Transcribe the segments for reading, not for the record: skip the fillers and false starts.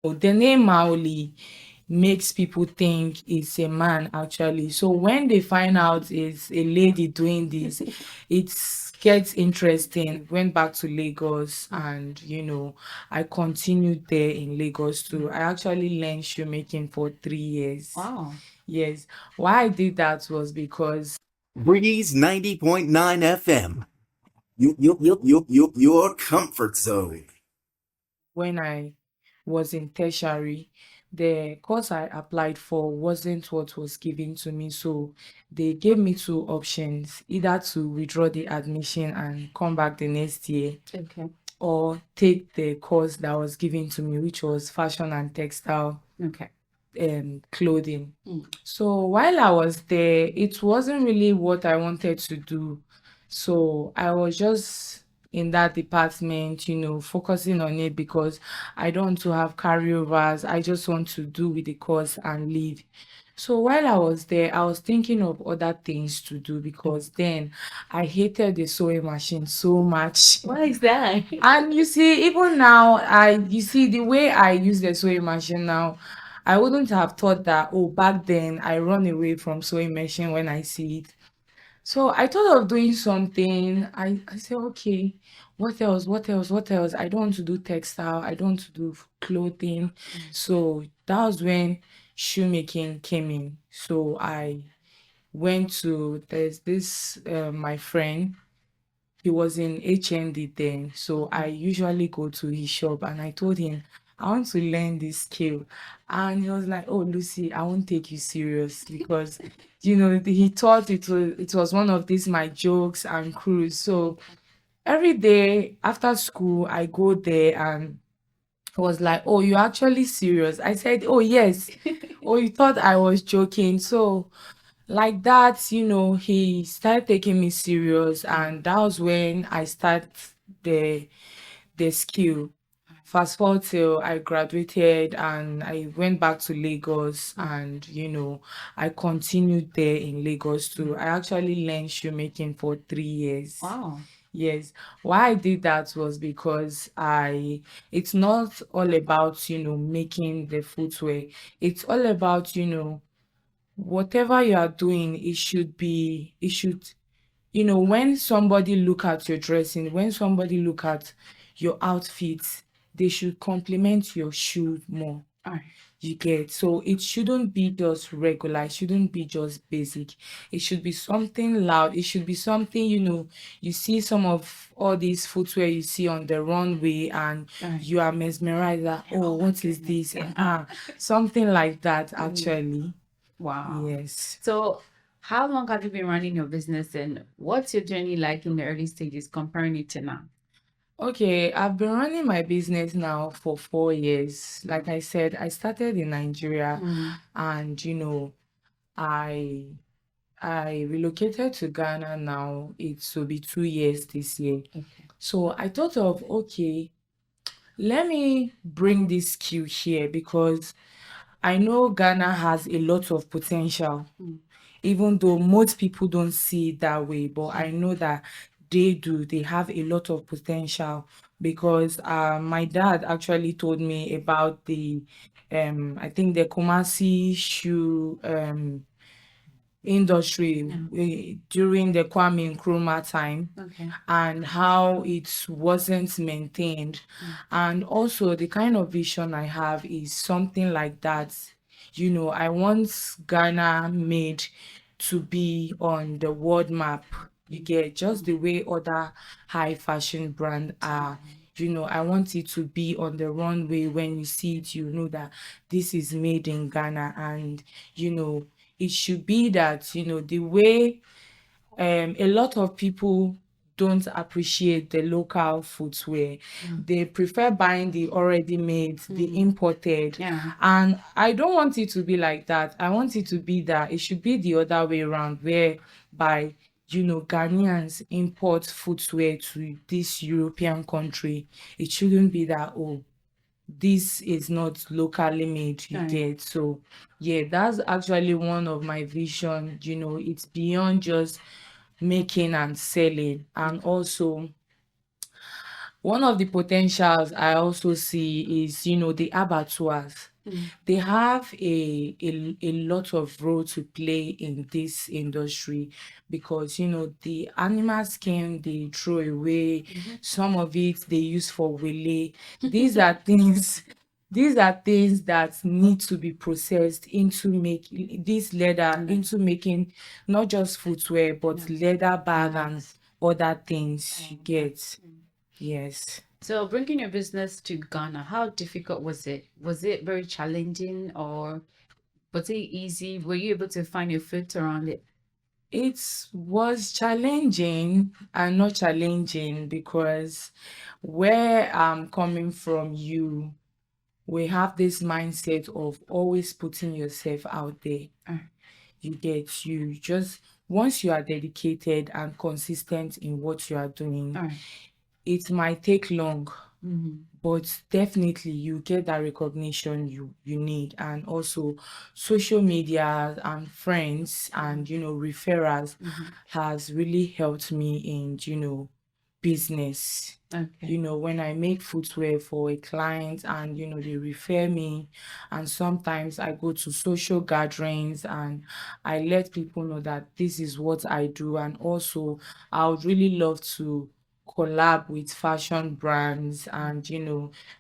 The name Maoli makes people think it's a man actually. So when they find out it's a lady doing this, it gets interesting. Went back to Lagos and I continued there in Lagos too. I actually learned shoemaking for 3 years. Wow. Yes. Why I did that was because Breeze 90.9 FM. Your comfort zone. when I was in tertiary, the course I applied for wasn't what was given to me. So they gave me two options, either to withdraw the admission and come back the next year Okay. or take the course that was given to me, which was fashion and textile Okay. clothing. Mm. So while I was there, it wasn't really what I wanted to do. So I was just in that department, focusing on it because I don't want to have carryovers. I just want to do with the course and leave. So while I was there, I was thinking of other things to do because then I hated the sewing machine so much. Why is that? And you see, even now, you see the way I use the sewing machine now, I wouldn't have thought that, oh, back then I run away from sewing machine when I see it. So I thought of doing something. I said, okay, what else? What else? What else? I don't want to do textile. I don't want to do clothing. So that was when shoemaking came in. So I went to, there's this, my friend, he was in HND then. So I usually go to his shop and I told him, I want to learn this skill. And he was like, oh, Lucy, I won't take you serious because, he thought it was one of these my jokes and cruise. So every day after school, I go there and he was like, oh, you're actually serious? I said, oh, yes. Oh, you thought I was joking. So like that, he started taking me serious, and that was when I started the skill. Fast forward till I graduated and I went back to Lagos and I continued there in Lagos too. I actually learned shoemaking for 3 years. Wow. Yes. Why I did that was because it's not all about, making the footwear. It's all about, whatever you are doing, when somebody look at your dressing, when somebody look at your outfits, they should compliment your shoe more. All right. You get, so it shouldn't be just regular, it shouldn't be just basic. It should be something loud. It should be something, you see some of all these footwear you see on the runway and All right. you are mesmerized that, oh, what is this? Something like that actually. Wow. Yes. So, how long have you been running your business, and what's your journey like in the early stages comparing it to now? Okay, I've been running my business now for 4 years. Like I said, I started in Nigeria and I I relocated to Ghana now. It will be 2 years this year. Okay. So I thought of, okay, let me bring this skill here because I know Ghana has a lot of potential, even though most people don't see it that way. But I know that they do. They have a lot of potential because my dad actually told me about I think the Kumasi shoe industry during the Kwame Nkrumah time. Okay. And how it wasn't maintained. And also the kind of vision I have is something like that. I want Ghana made to be on the world map. You get just the way other high fashion brands are. I want it to be on the runway. When you see it, you know that this is made in Ghana. And, it should be that, the way a lot of people don't appreciate the local footwear. They prefer buying the already made, the imported. Yeah. And I don't want it to be like that. I want it to be that it should be the other way around, whereby, Ghanaians import footwear to this European country. It shouldn't be that, oh, this is not locally made, you Right. get. So yeah, that's actually one of my vision. It's beyond just making and selling. And also One of the potentials I also see is, the abattoirs. They have a lot of role to play in this industry because, the animal skin they throw away, some of it they use for wele. These are things. These are things that need to be processed into making this leather, into making not just footwear, but leather bag and other things you get. Yes. So bringing your business to Ghana, how difficult was it? Was it very challenging or was it easy? Were you able to find your foot around it? It was challenging and not challenging because where I'm coming from, we have this mindset of always putting yourself out there. You get you just once you are dedicated and consistent in what you are doing, it might take long, but definitely you get that recognition you need. And also social media and friends and referrals has really helped me in business. Okay. When I make footwear for a client and they refer me, and sometimes I go to social gatherings and I let people know that this is what I do. And also I would really love to collab with fashion brands and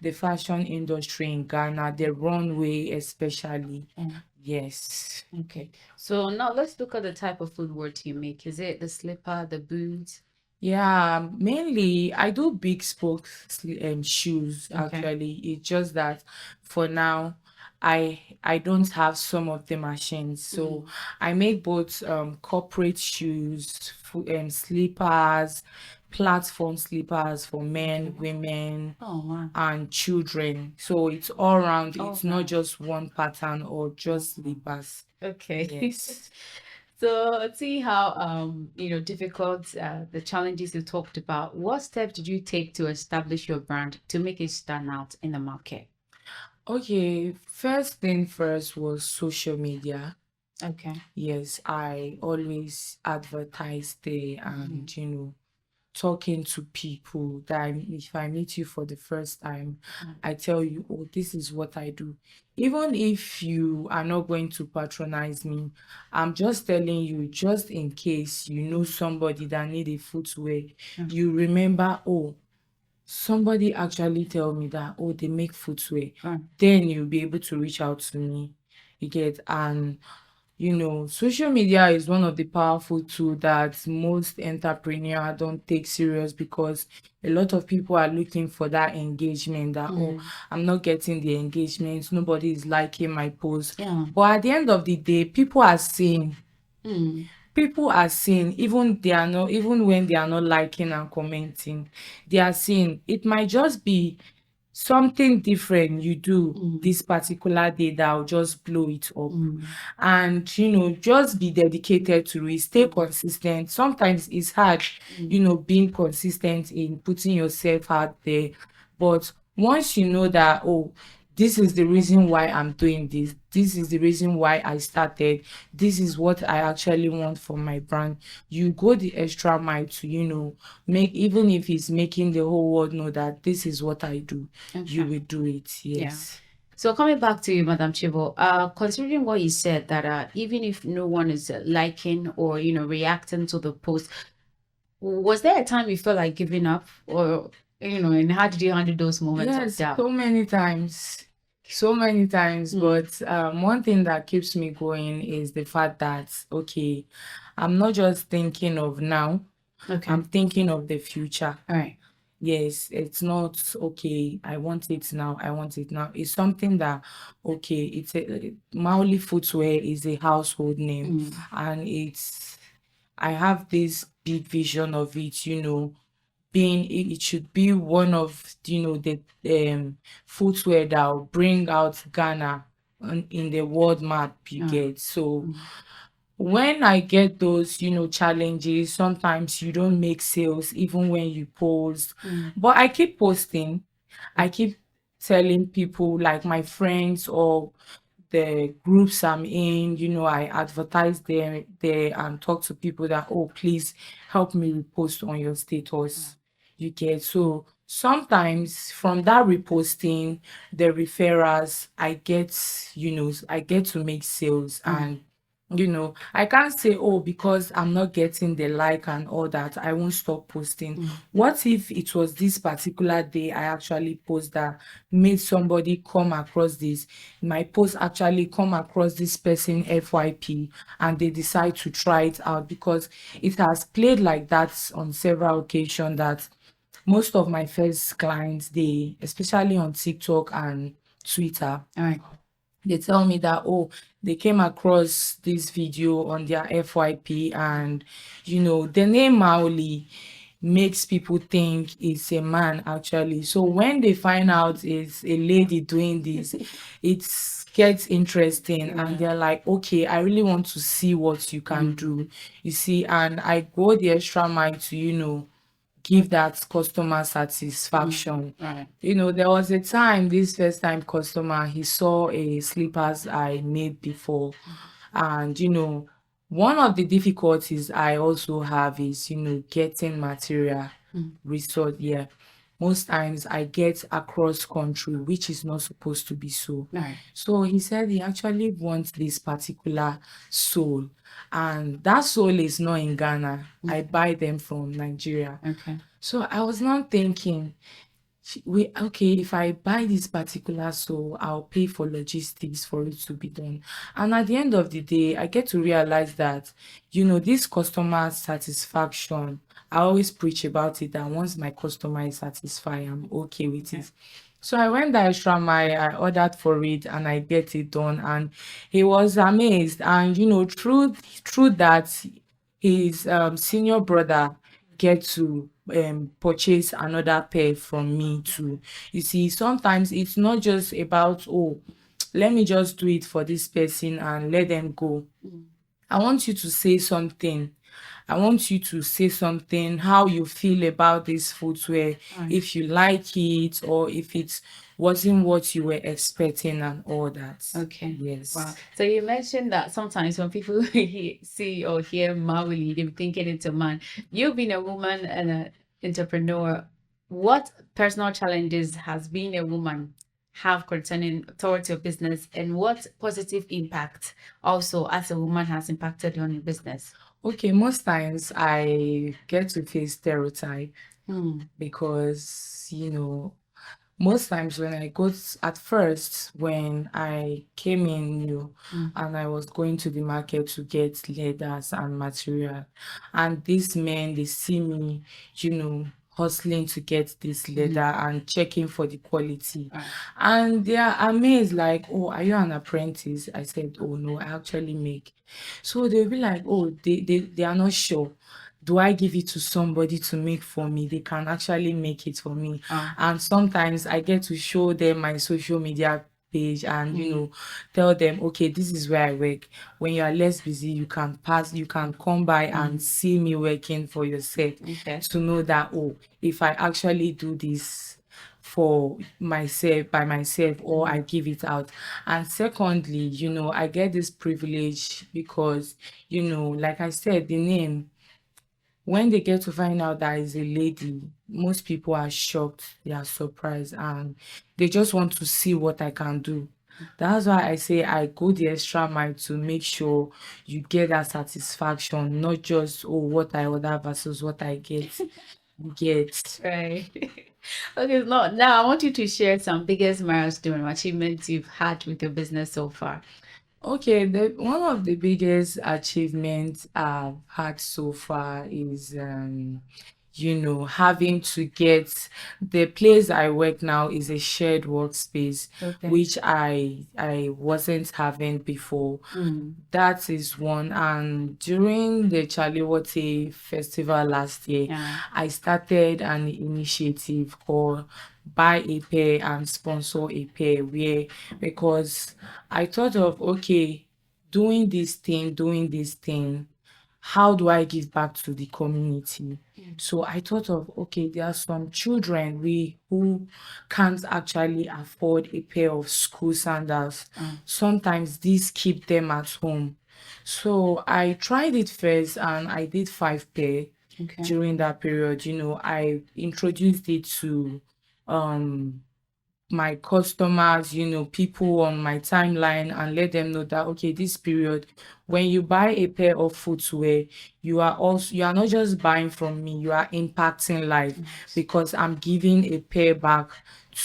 the fashion industry in Ghana, the runway especially. Yes. Okay. So now let's look at the type of footwear you make. Is it the slipper, the boots? Yeah, mainly I do big spoke shoes Okay. actually. It's just that for now I don't have some of the machines. So I make both corporate shoes, slippers, platform slippers for men, women, Oh wow. and children. So it's all around. All It's not round. just one pattern or just slippers. Okay. Yes. So let's see how difficult the challenges you talked about. What steps did you take to establish your brand to make it stand out in the market? Okay, first thing first was social media. Okay. Yes, I always advertise there and talking to people that if I meet you for the first time, I tell you, oh, this is what I do. Even if you are not going to patronize me, I'm just telling you, just in case you know somebody that need a footwear, you remember, oh, somebody actually tell me that, oh, they make footwear. Then you'll be able to reach out to me. You get, and social media is one of the powerful tools that most entrepreneurs don't take serious because a lot of people are looking for that engagement that, oh, I'm not getting the engagement, nobody is liking my post. Yeah. But at the end of the day, people are seeing, even when they are not liking and commenting, they are seeing it might just be something different you do this particular day that will just blow it up. And just be dedicated to it, stay consistent. Sometimes it's hard, being consistent in putting yourself out there, but once you know that, oh, this is the reason why I'm doing this. This is the reason why I started. This is what I actually want for my brand. You go the extra mile to, make, even if it's making the whole world know that this is what I do, you will do it. Yes. So coming back to you, Madam Chivor, considering what you said that even if no one is liking or reacting to the post, was there a time you felt like giving up, or and how did you handle those moments of Yes, doubt? so many times. So many times. But one thing that keeps me going is the fact that, okay, I'm not just thinking of now, Okay. I'm thinking of the future. All right. Yes, it's not okay. I want it now. I want it now. It's something that, okay, Maoli Footwear is a household name, and I have this big vision of it, being it should be one of the footwear that will bring out Ghana in the world map, you get. So when I get those challenges, sometimes you don't make sales even when you post, but I keep posting. I keep telling people, like my friends or the groups I'm in, I advertise there and talk to people that, oh, please help me repost on your status. You get. So sometimes from that reposting, the referrals, I get to make sales. And I can't say, oh, because I'm not getting the like and all that, I won't stop posting. What if it was this particular day I actually post that made somebody come across this, my post actually come across this person FYP, and they decide to try it out? Because it has played like that on several occasions, that most of my first clients, they, especially on TikTok and Twitter, All right. they tell me that, oh, they came across this video on their FYP, and the name Maoli makes people think it's a man actually. So when they find out it's a lady doing this, it gets interesting, and they're like, okay, I really want to see what you can do, you see. And I go the extra mile to give that customer satisfaction. Right. There was a time, this first time customer, he saw a slippers I made before. And one of the difficulties I also have is getting material resource. Yeah, most times I get across country, which is not supposed to be so. Right. So he said he actually wants this particular sole, and that sole is not in Ghana. I buy them from Nigeria. Okay. So I was now thinking, okay, if I buy this particular sole, I'll pay for logistics for it to be done. And at the end of the day, I get to realize that, this customer satisfaction, I always preach about it, that once my customer is satisfied, I'm okay with it. So I went the extra mile, I ordered for it, and I get it done. And he was amazed. And through that, his senior brother get to purchase another pair from me too. You see, sometimes it's not just about, oh, let me just do it for this person and let them go. I want you to say something. I want you to say something, how you feel about this footwear, if you like it, or if it wasn't what you were expecting and all that. Okay. Yes. Wow. So you mentioned that sometimes when people see or hear Mawili, they're thinking it's a man. You've been a woman and an entrepreneur. What personal challenges has being a woman have concerning towards your business, and what positive impact also as a woman has impacted on your business? Okay, most times I get to face stereotype because, most times when I at first, when I came in new and I was going to the market to get leathers and material, and these men, they see me, hustling to get this leather and checking for the quality. And they are amazed, like, oh, are you an apprentice? I said, oh, no, I actually make. So they'll be like, oh, they are not sure. Do I give it to somebody to make for me? They can actually make it for me. And sometimes I get to show them my social media page and tell them, okay, this is where I work. When you are less busy, you can come by and see me working for yourself. Okay. To know that, oh, if I actually do this for myself, by myself, or I give it out. And secondly, I get this privilege because, like I said, the name, when they get to find out that is a lady, most people are shocked, they are surprised, and they just want to see what I can do. That's why I say I go the extra mile to make sure you get that satisfaction, not just, oh, what I order versus what I get. You get. Right. Okay, now I want you to share some biggest milestone achievements you've had with your business so far. Okay, one of the biggest achievements I've had so far is, having to get the place I work now is a shared workspace, Okay. which I wasn't having before. That is one. And during the Chaliwote festival last year, Yeah. I started an initiative called Buy a Pair and Sponsor a Pair, because I thought of, okay, doing this thing, how do I give back to the community? So I thought of, okay, there are some children who can't actually afford a pair of school sandals. Sometimes these keep them at home. So I tried it first and I did 5 pair. Okay. during that period. I introduced it to my customers, people on my timeline, and let them know that okay, this period, when you buy a pair of footwear, you are not just buying from me, you are impacting life, because I'm giving a pair back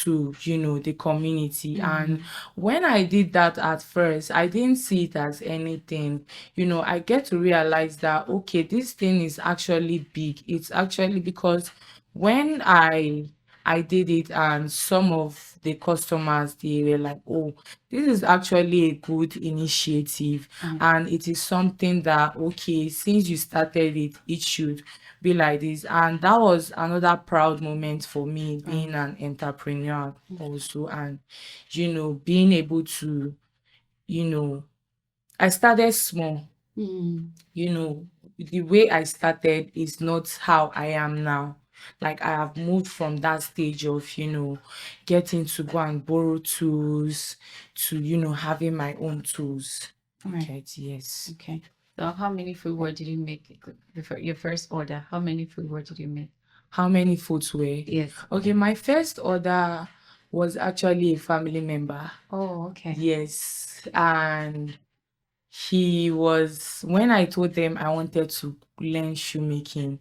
to the community. And when I did that at first, I didn't see it as anything. I get to realize that okay, this thing is actually big. It's actually because when I did it, and some of the customers, they were like, oh, this is actually a good initiative, and it is something that okay, since you started it, it should be like this. And that was another proud moment for me, being an entrepreneur also. And being able to, you know I started small. The way I started is not how I am now. Like, I have moved from that stage of, getting to go and borrow tools to, having my own tools. Right. Okay, yes. Okay. So how many footwear did you make? Your first order, how many footwear did you make? How many footwear? Yes. Okay, my first order was actually a family member. Oh, okay. Yes. And when I told them I wanted to learn shoemaking,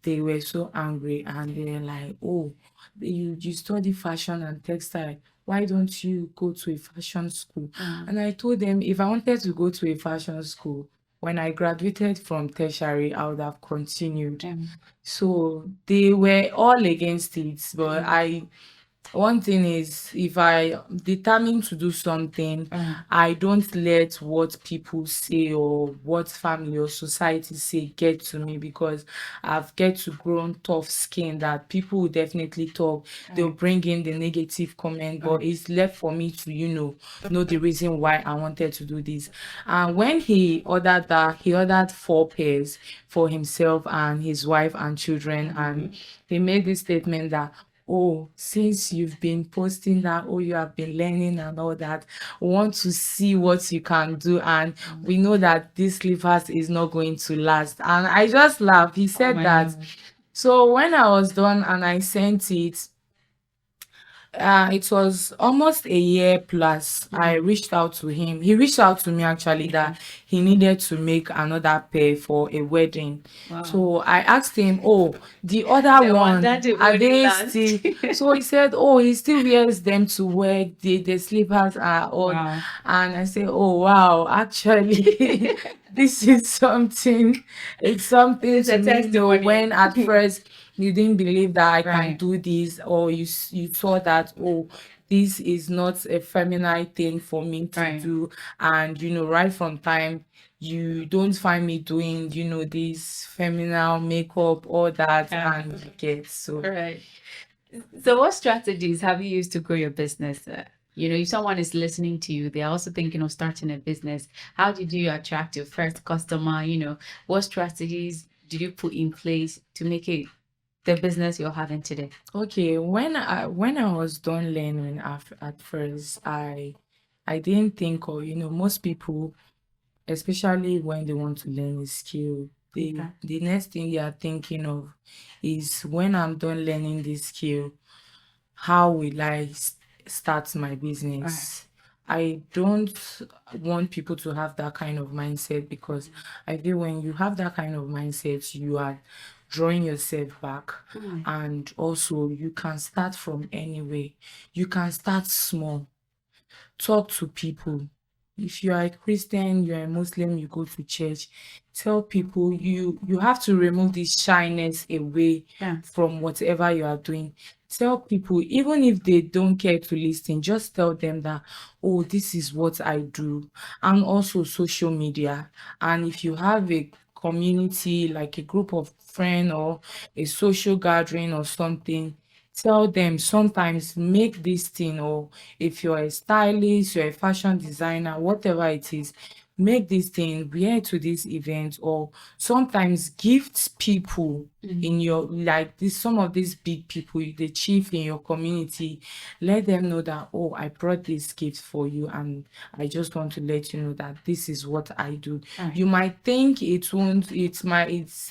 they were so angry, and they were like, oh, you study fashion and textile, why don't you go to a fashion school? And I told them, if I wanted to go to a fashion school, when I graduated from tertiary, I would have continued. So they were all against it, but one thing is, if I determine to do something, I don't let what people say or what family or society say get to me, because I've get to grow tough skin that people will definitely talk. They'll bring in the negative comment, but it's left for me to, know the reason why I wanted to do this. And when he ordered 4 pairs for himself and his wife and children, and he made this statement that, oh, since you've been posting that, oh, you have been learning and all that, we want to see what you can do. And we know that this slippers is not going to last. And I just laughed. He said that. So when I was done and I sent it, it was almost a year plus. I reached out to him. He reached out to me actually, that he needed to make another pair for a wedding. So I asked him, oh, the other one, are they still? So he said, oh, he still wears them to work. The slippers are all. And I said, oh, wow, actually, this is something. It's something It's a to me, testimony. when at first you didn't believe that I can Right. do this, or you thought that, oh, this is not a feminine thing for me to do. And right from time, you don't find me doing this feminine makeup, all that, and you get so. Right. So what strategies have you used to grow your business? If someone is listening to you, they're also thinking of starting a business. How did you attract your first customer? What strategies did you put in place to make it the business you're having today? Okay, when I was done learning at first, I didn't think, or most people, especially when they want to learn a skill, the next thing they are thinking of is, when I'm done learning this skill, how will I start my business? I don't want people to have that kind of mindset, because I feel when you have that kind of mindset, you are drawing yourself back. And also, you can start from anywhere. You can start small. Talk to people. If you are a Christian, you are a Muslim, you go to church, tell people. You have to remove this shyness away from whatever you are doing. Tell people, even if they don't care to listen, just tell them that, oh, this is what I do. And also social media. And if you have a community, like a group of friends or a social gathering or something, tell them, sometimes make this thing. Or if you're a stylist, you're a fashion designer, whatever it is, make this thing, wear to this event. Or sometimes gift people in your, like this, some of these big people, the chief in your community, let them know that, oh, I brought this gift for you, and I just want to let you know that this is what I do. You might think it's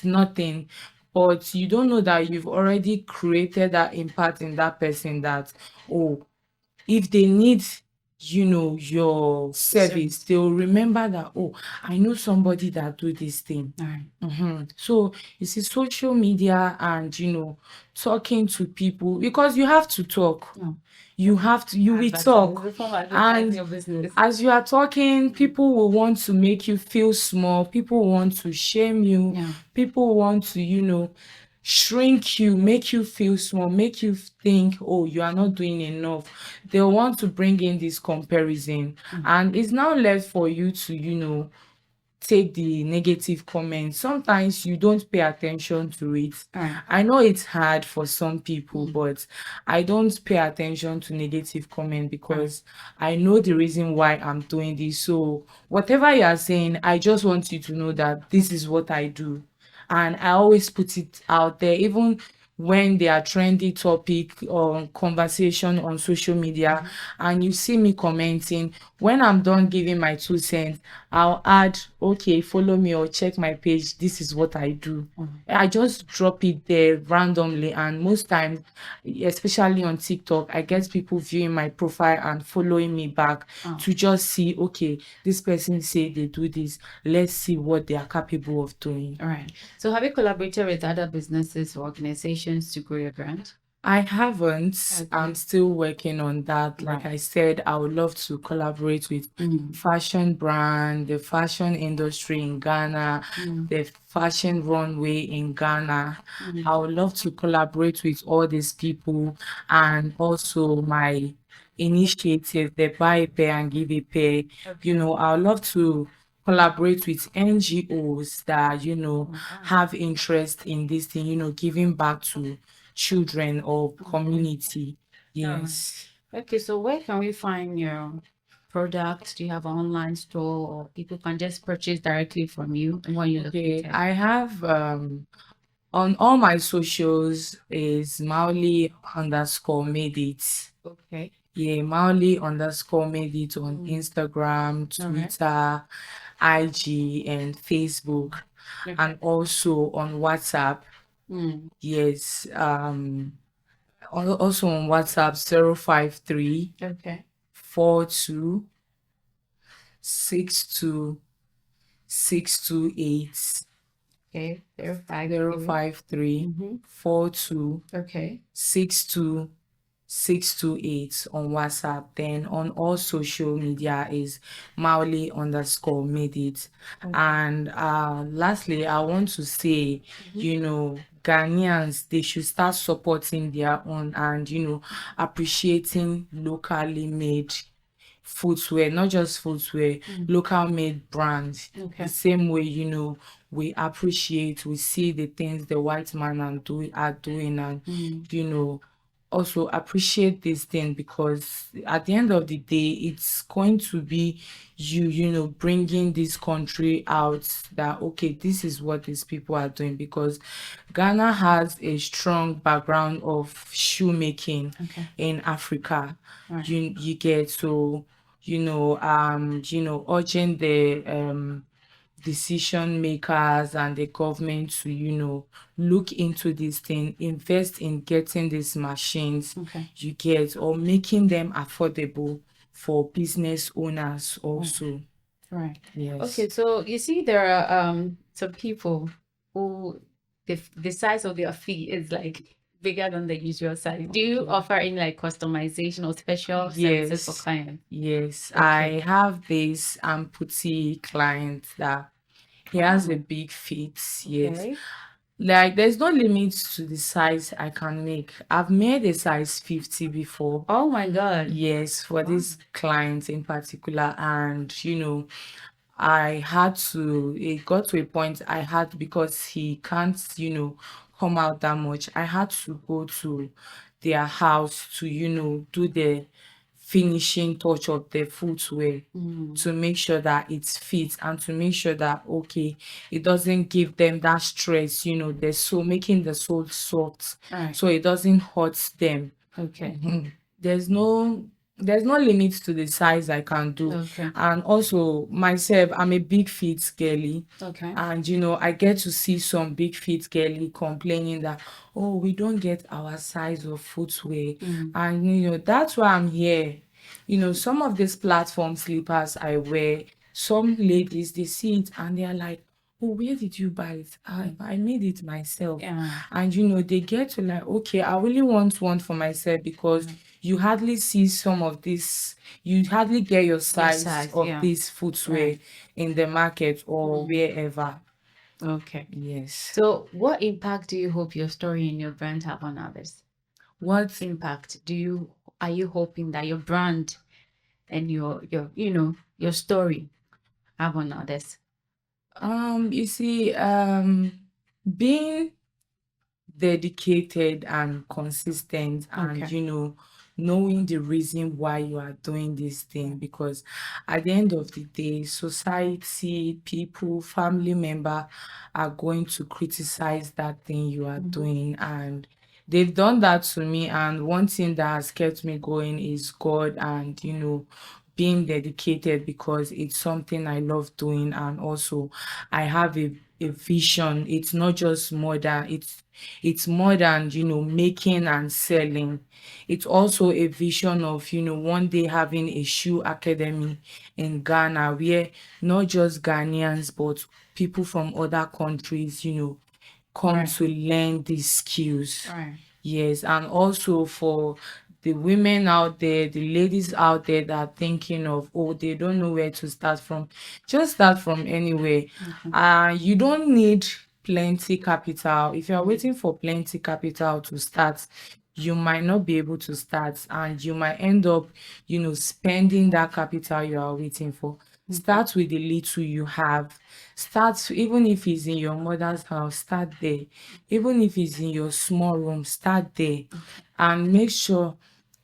nothing, but you don't know that you've already created that impact in that person, that, oh, if they need, your service, they'll remember that, oh, I know somebody that do this thing. All right. So you see, social media and talking to people, because you have to talk. Yeah. You have to, you will talk. And your business. as you are talking, people will want to make you feel small. People want to shame you. Yeah. People want to, shrink you, make you feel small, make you think, oh, you are not doing enough. They want to bring in this comparison. And it's now left for you to, take the negative comments. Sometimes you don't pay attention to it. Right. I know it's hard for some people, but I don't pay attention to negative comment because I know the reason why I'm doing this. So whatever you are saying, I just want you to know that this is what I do. And I always put it out there, even when they are trendy topic or conversation on social media, and you see me commenting. When I'm done giving my 2 cents, I'll add, okay, follow me or check my page. This is what I do. I just drop it there randomly, and most times, especially on TikTok, I get people viewing my profile and following me back to just see, okay, this person say they do this. Let's see what they are capable of doing. All right. So have you collaborated with other businesses or organizations to grow your brand? I haven't. Okay. I'm still working on that. Like Right. I said, I would love to collaborate with fashion brand, the fashion industry in Ghana, the fashion runway in Ghana. I would love to collaborate with all these people, and also my initiative, the buy a pair and give a pair. I would love to collaborate with NGOs that, have interest in this thing, giving back to children or community. Yes. Okay, so where can we find your products? Do you have an online store, or people can just purchase directly from you when you're Okay, located? I have on all my socials is Mauli_made it. Okay. Yeah, Mauli_made it on Instagram, Twitter, IG, and Facebook, and also on WhatsApp. Yes. Also on WhatsApp 053 Okay. 42 62 628 Okay. 053. 053 42 Okay. 62 628 on WhatsApp. Then on all social media is Mauli_made it. And lastly, I want to say, Ghanaians, they should start supporting their own and, appreciating locally made footwear, not just footwear, local made brands. Okay. The same way, we appreciate, we see the things the white man are doing, and also appreciate this thing, because at the end of the day, it's going to be bringing this country out that, okay, this is what these people are doing, because Ghana has a strong background of shoemaking in Africa. You get, so urging the decision makers and the government to look into this thing, invest in getting these machines, you get, or making them affordable for business owners also. Right. Yes. Okay, so you see, there are some people who the size of their feet is like bigger than the usual size. Do you offer any like customization or special services for clients? Yes, I have this amputee client that he has a big feet. Yes. Okay. Like, there's no limit to the size I can make. I've made a size 50 before. Oh my God. Yes, for this client in particular. And, I had to, it got to a point I had, because he can't, come out that much. I had to go to their house to, do the finishing touch of the footwear to make sure that it fits, and to make sure that, okay, it doesn't give them that stress, the sole, making the sole soft, Right. so it doesn't hurt them. Okay. There's no there's no limit to the size I can do. Okay. And also myself, I'm a big feet girly. Okay. And I get to see some big feet girly complaining that, oh, we don't get our size of footwear. And that's why I'm here. Some of these platform slippers I wear, some ladies they see it and they're like, oh, where did you buy it? I made it myself. Yeah. And they get to like, okay, I really want one for myself, because you hardly see some of this, you hardly get your size size, of yeah. this footwear Right. in the market or wherever. Okay. Yes. So, what impact do you hope your story and your brand have on others? What Impact are you hoping that your brand and your story have on others? you see, being dedicated and consistent, and Okay. knowing the reason why you are doing this thing, because at the end of the day, society, people, family member are going to criticize that thing you are doing. And they've done that to me, and one thing that has kept me going is God, and being dedicated, because it's something I love doing. And also I have a vision. It's not just more than it's more than making and selling. It's also a vision of one day having a shoe academy in Ghana, where not just Ghanaians but people from other countries come Right. to learn these skills. Right. Yes, and also for the women out there, the ladies out there that are thinking of, oh, they don't know where to start from, just start from anywhere. You don't need plenty capital. If you're waiting for plenty capital to start, you might not be able to start, and you might end up, spending that capital you are waiting for. Start with the little you have. Start, even if it's in your mother's house, start there. Even if it's in your small room, start there. And make sure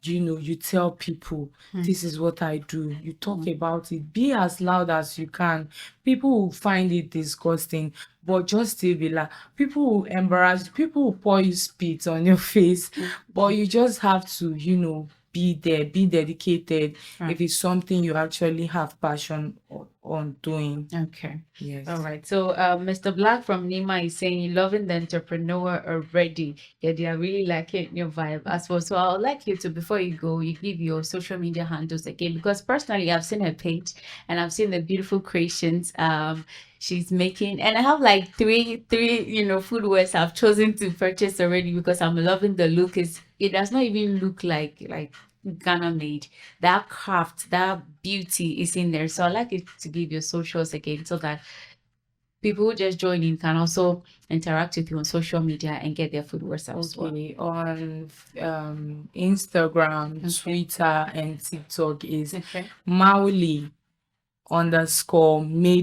you tell people, this is what I do. You talk about it. Be as loud as you can. People will find it disgusting, but just still be like, people will embarrass you, people will pour you spit on your face. But you just have to, be there, be dedicated. Right. If it's something you actually have passion on doing. Okay. Yes. All right. So, Mr. Black from Nima is saying, you're loving the entrepreneur already. Yeah, they are really liking your vibe as well. So, I would like you to, before you go, you give your social media handles again, because personally, I've seen her page and I've seen the beautiful creations she's making, and I have like three footwears I've chosen to purchase already, because I'm loving the look. It does not even look like Ghana made. That craft, that beauty is in there. So I'd like you to give your socials again, so that people who just join in can also interact with you on social media and get their footwear as well. Okay, on Instagram, Twitter, and TikTok is Okay. Mauli_made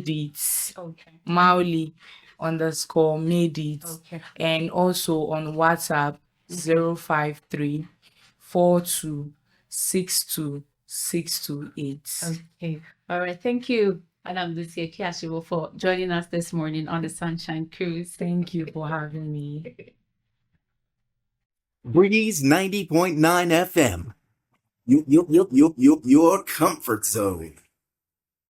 it. Okay. Mauli_made it. Okay. And also on WhatsApp, 053 Okay. All right. Thank you, Madam Lucy Akua Chivor, for joining us this morning on the Sunshine Cruise. Thank you for having me. Breeze 90.9 FM. Your comfort zone.